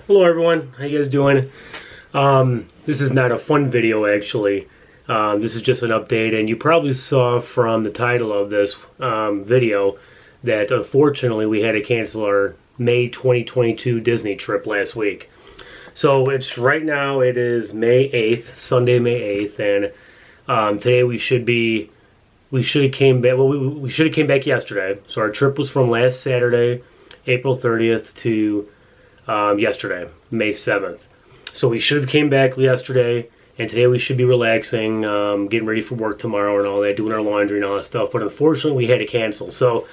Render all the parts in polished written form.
Hello everyone, how you guys doing? This is not a fun video actually. This is just an update, and you probably saw from the title of this video that unfortunately we had to cancel our May 2022 Disney trip last week. So it's right now, it is May 8th, Sunday, May 8th, and today we should have came back, well, we should have came back yesterday. So our trip was from last Saturday, April 30th to yesterday, May 7th. So we should have came back yesterday, and today we should be relaxing, getting ready for work tomorrow and all that, doing our laundry and all that stuff. But unfortunately, we had to cancel. So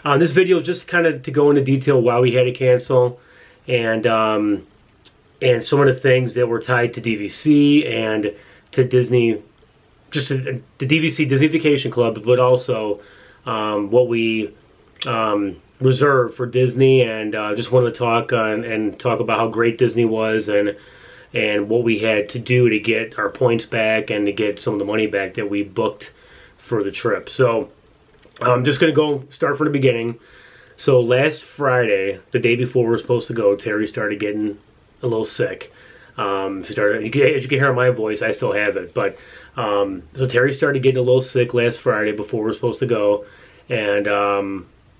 this video is just kind of to go into detail why we had to cancel, and some of the things that were tied to DVC and to Disney, just the DVC Disney Vacation Club, but also what we reserved for Disney, and just wanted to talk and talk about how great Disney was, and what we had to do to get our points back and to get some of the money back that we booked for the trip. So I'm just going to go start from the beginning. So last Friday, the day before we were supposed to go, Terry started getting a little sick. As you can hear in my voice, I still have it. But so Terry started getting a little sick last Friday before we were supposed to go, and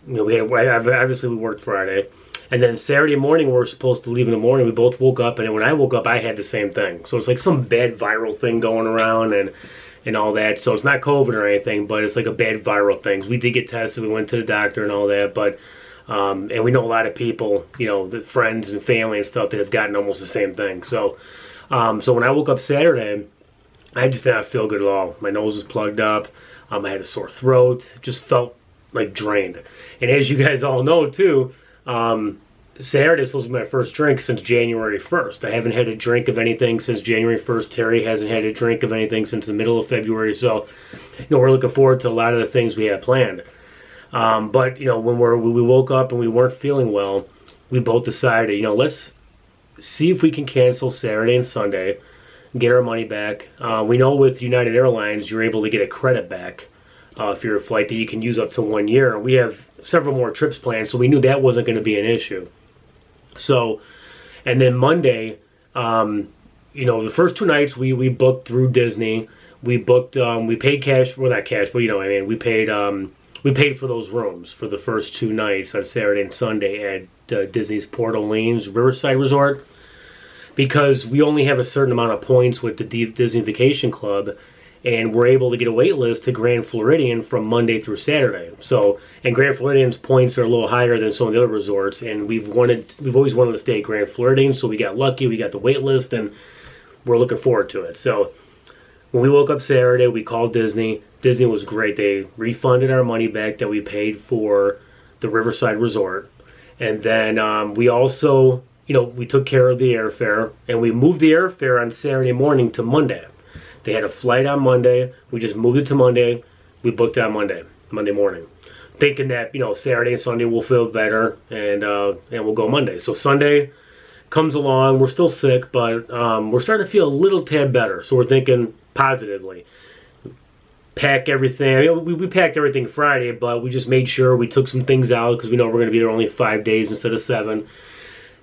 you know, obviously we worked Friday, and then Saturday morning we were supposed to leave in the morning. We both woke up, and when I woke up, I had the same thing. So it's like some bad viral thing going around and all that. So it's not COVID or anything, but it's like a bad viral thing. So we did get tested. We went to the doctor and all that, but and we know a lot of people, you know, the friends and family and stuff that have gotten almost the same thing. So so when I woke up Saturday, I just did not feel good at all. My nose was plugged up. I had a sore throat. Just felt like drained. And as you guys all know too, Saturday is supposed to be my first drink since January 1st. I haven't had a drink of anything since January 1st. Terry hasn't had a drink of anything since the middle of February. So, you know, we're looking forward to a lot of the things we had planned. But, you know, when we woke up and we weren't feeling well, we both decided, you know, let's see if we can cancel Saturday and Sunday, get our money back. We know with United Airlines, you're able to get a credit back if you're a flight that you can use up to 1 year. We have several more trips planned, so we knew that wasn't going to be an issue. So, and then Monday, you know, the first 2 nights we booked through Disney. We booked, we paid cash, well not cash, but you know what I mean, we paid for those rooms for the first 2 nights on Saturday and Sunday at Disney's Port Orleans Riverside Resort, because we only have a certain amount of points with the Disney Vacation Club, and we're able to get a wait list to Grand Floridian from Monday through Saturday. So, and Grand Floridian's points are a little higher than some of the other resorts, and we've always wanted to stay at Grand Floridian, so we got lucky, we got the wait list, and we're looking forward to it. So, when we woke up Saturday, we called Disney. Disney was great. They refunded our money back that we paid for the Riverside Resort. And then we also, you know, we took care of the airfare, and we moved the airfare on Saturday morning to Monday. They had a flight on Monday. We just moved it to Monday. We booked it on Monday morning, thinking that, you know, Saturday and Sunday we'll feel better, and we'll go Monday. So Sunday comes along. We're still sick, but we're starting to feel a little tad better. So we're thinking positively. Pack everything. I mean, we packed everything Friday, but we just made sure we took some things out because we know we're going to be there only 5 days instead of 7.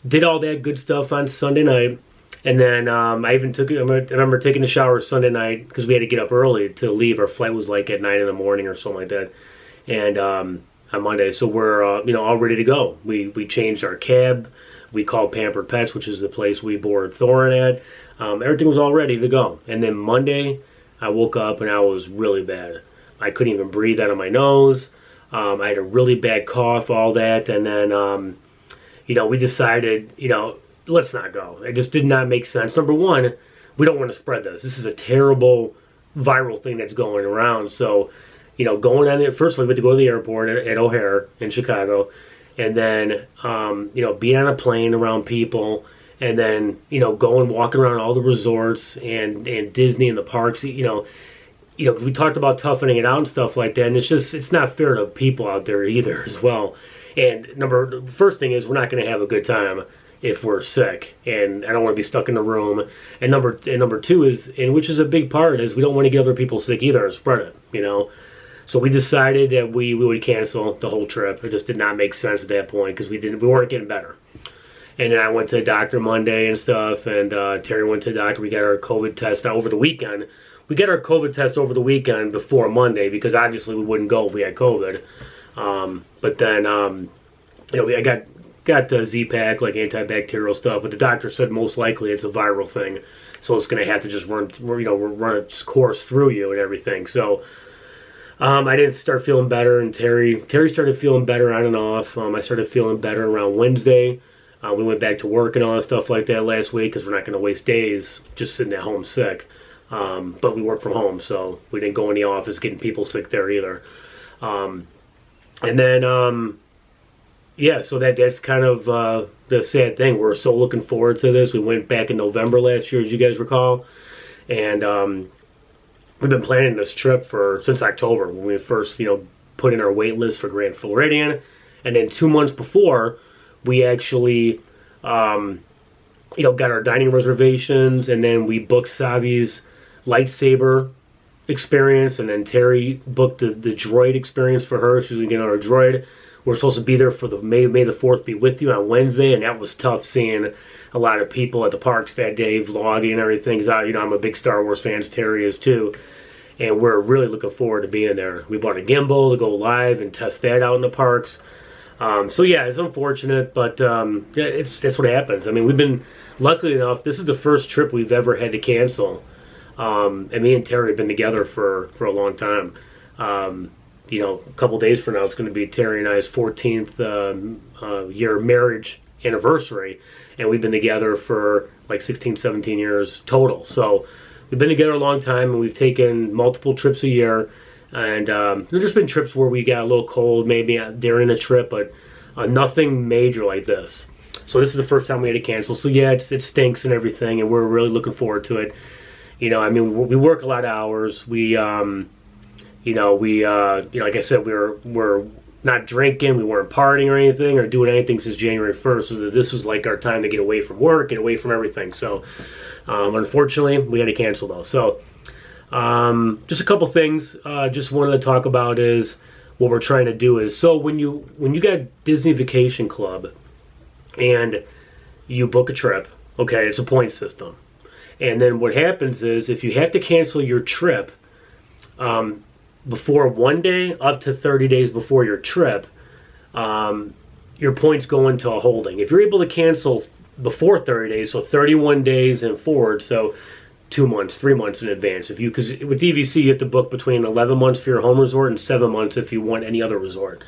Did all that good stuff on Sunday night. And then I remember taking a shower Sunday night because we had to get up early to leave. Our flight was like at 9 in the morning or something like that. And on Monday, so we're you know, all ready to go. We changed our cab. We called Pampered Pets, which is the place we boarded Thorin at. Everything was all ready to go. And then Monday, I woke up and I was really bad. I couldn't even breathe out of my nose. I had a really bad cough, all that. And then you know, we decided, you know, let's not go. It just did not make sense. Number one, we don't want to spread this. This is a terrible viral thing that's going around. So, you know, going on it, first of all, we had to go to the airport at O'Hare in Chicago, and then, you know, be on a plane around people, and then, you know, go and walk around all the resorts and Disney and the parks, you know, we talked about toughening it out and stuff like that, and it's not fair to people out there either as well. And the first thing is, we're not going to have a good time if we're sick, and I don't want to be stuck in the room. And number two is, and which is a big part, is we don't want to get other people sick either and spread it, you know. So we decided that we would cancel the whole trip. It just did not make sense at that point because we weren't getting better. And then I went to the doctor Monday and stuff, and Terry went to the doctor. We got our COVID test over the weekend. We got our COVID test over the weekend before Monday because obviously we wouldn't go if we had COVID. But then, I got the Z-Pack, like antibacterial stuff, but the doctor said most likely it's a viral thing. So it's going to have to just run its course through you and everything. So I didn't start feeling better, and Terry started feeling better on and off. I started feeling better around Wednesday. We went back to work and all that stuff like that last week because we're not going to waste days just sitting at home sick. But we work from home, so we didn't go in the office getting people sick there either. And then, so that's kind of the sad thing. We're so looking forward to this. We went back in November last year, as you guys recall, and we've been planning this trip since October when we first, put in our wait list for Grand Floridian, and then 2 months before, we actually, got our dining reservations, and then we booked Savi's lightsaber experience, and then Terry booked the droid experience for her. She was going to get on her droid. We're supposed to be there for the May the 4th be with you on Wednesday, and that was tough seeing a lot of people at the parks that day vlogging and everything. Cause I'm a big Star Wars fan, Terry is too, and we're really looking forward to being there. We bought a gimbal to go live and test that out in the parks. So yeah, it's unfortunate, but that's what happens. I mean, luckily enough, this is the first trip we've ever had to cancel. And me and Terry have been together for a long time. A couple days from now, it's going to be Terry and I's 14th year marriage anniversary, and we've been together for like 16, 17 years total. So we've been together a long time, and we've taken multiple trips a year. And there's just been trips where we got a little cold, maybe during a trip, but nothing major like this. So this is the first time we had to cancel. So yeah, it stinks and everything, and we're really looking forward to it. We work a lot of hours. Like I said, we're not drinking, we weren't partying or anything, or doing anything since January 1st. So this was like our time to get away from work, get away from everything. So unfortunately, we had to cancel though. So. Just a couple things just wanted to talk about is what we're trying to do is, so when you got Disney Vacation Club and you book a trip, okay, it's a point system, and then what happens is if you have to cancel your trip before 1 day up to 30 days before your trip, your points go into a holding. If you're able to cancel before 30 days, so 31 days and forward, so 2 months, 3 months in advance. Because with DVC you have to book between 11 months for your home resort and 7 months if you want any other resort.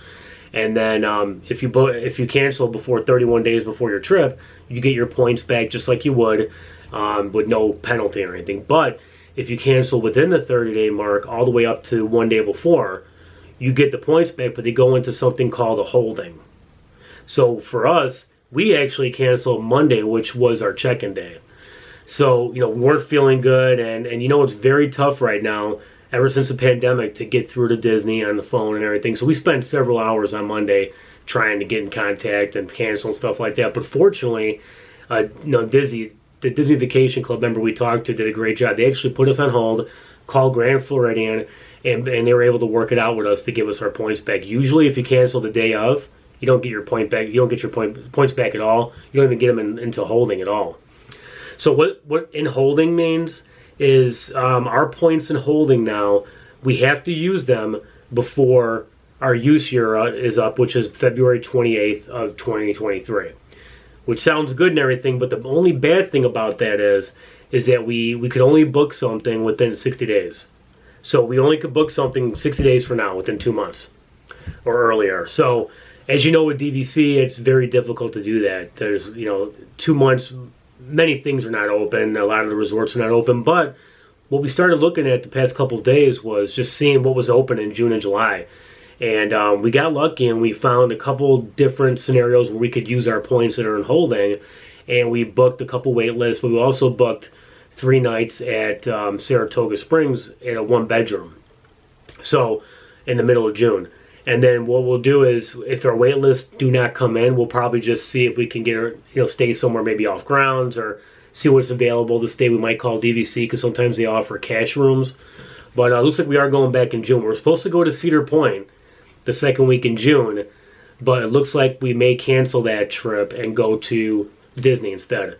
And then if you cancel before 31 days before your trip, you get your points back just like you would with no penalty or anything. But if you cancel within the 30-day mark all the way up to 1 day before, you get the points back, but they go into something called a holding. So for us, we actually canceled Monday, which was our check-in day. So, we weren't feeling good, and it's very tough right now, ever since the pandemic, to get through to Disney on the phone and everything. So we spent several hours on Monday trying to get in contact and cancel and stuff like that. But fortunately, the Disney Vacation Club member we talked to did a great job. They actually put us on hold, called Grand Floridian, and they were able to work it out with us to give us our points back. Usually, if you cancel the day of, you don't get your point back. You don't get your points back at all. You don't even get them into holding at all. So what in holding means is our points in holding now, we have to use them before our use year is up, which is February 28th of 2023. Which sounds good and everything, but the only bad thing about that is that we could only book something within 60 days. So we only could book something 60 days from now, within 2 months or earlier. So as you know, with DVC, it's very difficult to do that. There's 2 months. Many things are not open. A lot of the resorts are not open. But what we started looking at the past couple of days was just seeing what was open in June and July. And we got lucky and we found a couple different scenarios where we could use our points that are in holding. And we booked a couple wait lists. But we also booked 3 nights at Saratoga Springs in a 1-bedroom. So in the middle of June. And then what we'll do is, if our wait lists do not come in, we'll probably just see if we can get, stay somewhere maybe off grounds or see what's available to stay. We might call DVC because sometimes they offer cash rooms. But it looks like we are going back in June. We're supposed to go to Cedar Point the second week in June, but it looks like we may cancel that trip and go to Disney instead.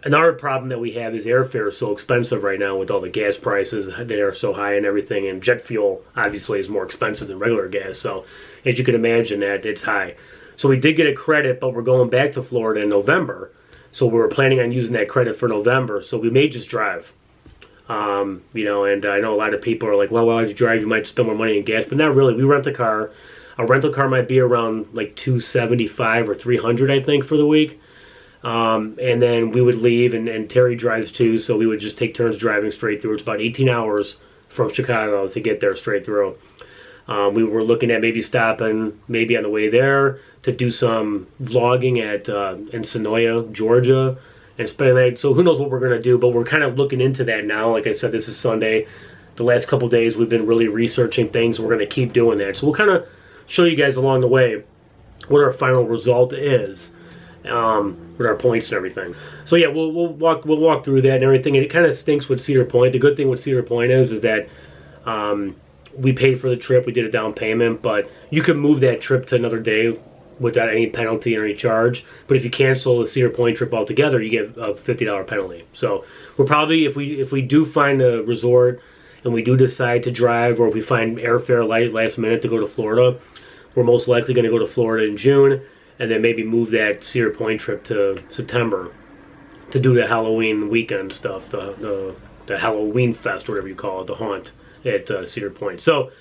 Another problem that we have is airfare is so expensive right now with all the gas prices. They are so high and everything, and jet fuel obviously is more expensive than regular gas. So as you can imagine, that it's high. So we did get a credit, but we're going back to Florida in November. So we were planning on using that credit for November. So we may just drive. You know, and I know a lot of people are like, well, why would you drive? You might spend more money in gas, but not really. We rent a car. A rental car might be around like $275 or $300, I think, for the week. And then we would leave, and Terry drives too, so we would just take turns driving straight through. It's about 18 hours from Chicago to get there straight through. We were looking at maybe stopping, maybe on the way there, to do some vlogging at in Sonoya, Georgia, and spend the night. So who knows what we're going to do, but we're kind of looking into that now. Like I said, this is Sunday. The last couple of days we've been really researching things. We're going to keep doing that. So we'll kind of show you guys along the way what our final result is. With our points and everything. So yeah, we'll walk through that and everything. And it kind of stinks with Cedar Point. The good thing with Cedar Point is that we paid for the trip. We did a down payment, but you can move that trip to another day without any penalty or any charge. But if you cancel the Cedar Point trip altogether, you get a $50 penalty. So we're probably, if we do find a resort and we do decide to drive, or if we find airfare last minute to go to Florida, we're most likely going to go to Florida in June. And then maybe move that Cedar Point trip to September to do the Halloween weekend stuff, the Halloween Fest, whatever you call it, the haunt at Cedar Point. So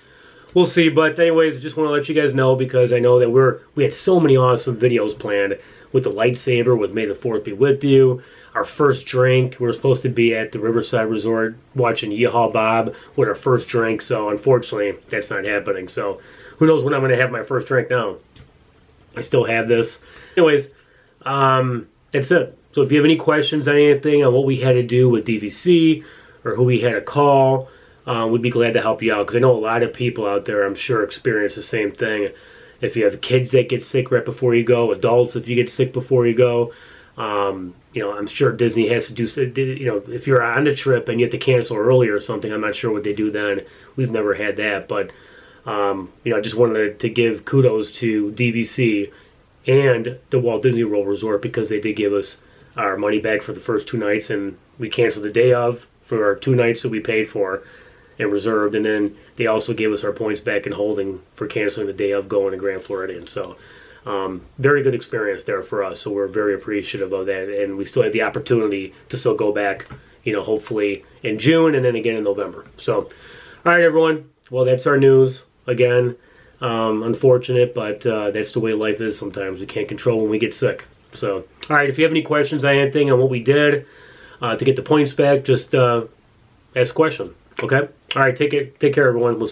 we'll see. But anyways, I just want to let you guys know, because I know that we had so many awesome videos planned with the lightsaber, with May the 4th be with you. Our first drink, we were supposed to be at the Riverside Resort watching Yeehaw Bob with our first drink. So unfortunately, that's not happening. So who knows when I'm going to have my first drink now. I still have this. Anyways, that's it. So if you have any questions on anything on what we had to do with DVC or who we had to call, we'd be glad to help you out, because I know a lot of people out there, I'm sure, experience the same thing. If you have kids that get sick right before you go, adults if you get sick before you go, you know, I'm sure Disney has to do, you know, if you're on the trip and you have to cancel early or something, I'm not sure what they do then. We've never had that, but you know, I just wanted to give kudos to DVC and the Walt Disney World Resort, because they did give us our money back for the first 2 nights, and we canceled the day of for our 2 nights that we paid for and reserved, and then they also gave us our points back in holding for canceling the day of going to Grand Floridian. So very good experience there for us, so we're very appreciative of that, and we still have the opportunity to still go back, you know, hopefully in June and then again in November. So all right, everyone, well, that's our news. Again, unfortunate, but that's the way life is sometimes. We can't control when we get sick. So, all right, if you have any questions on anything on what we did to get the points back, just ask a question, okay? All right, take care, everyone. We'll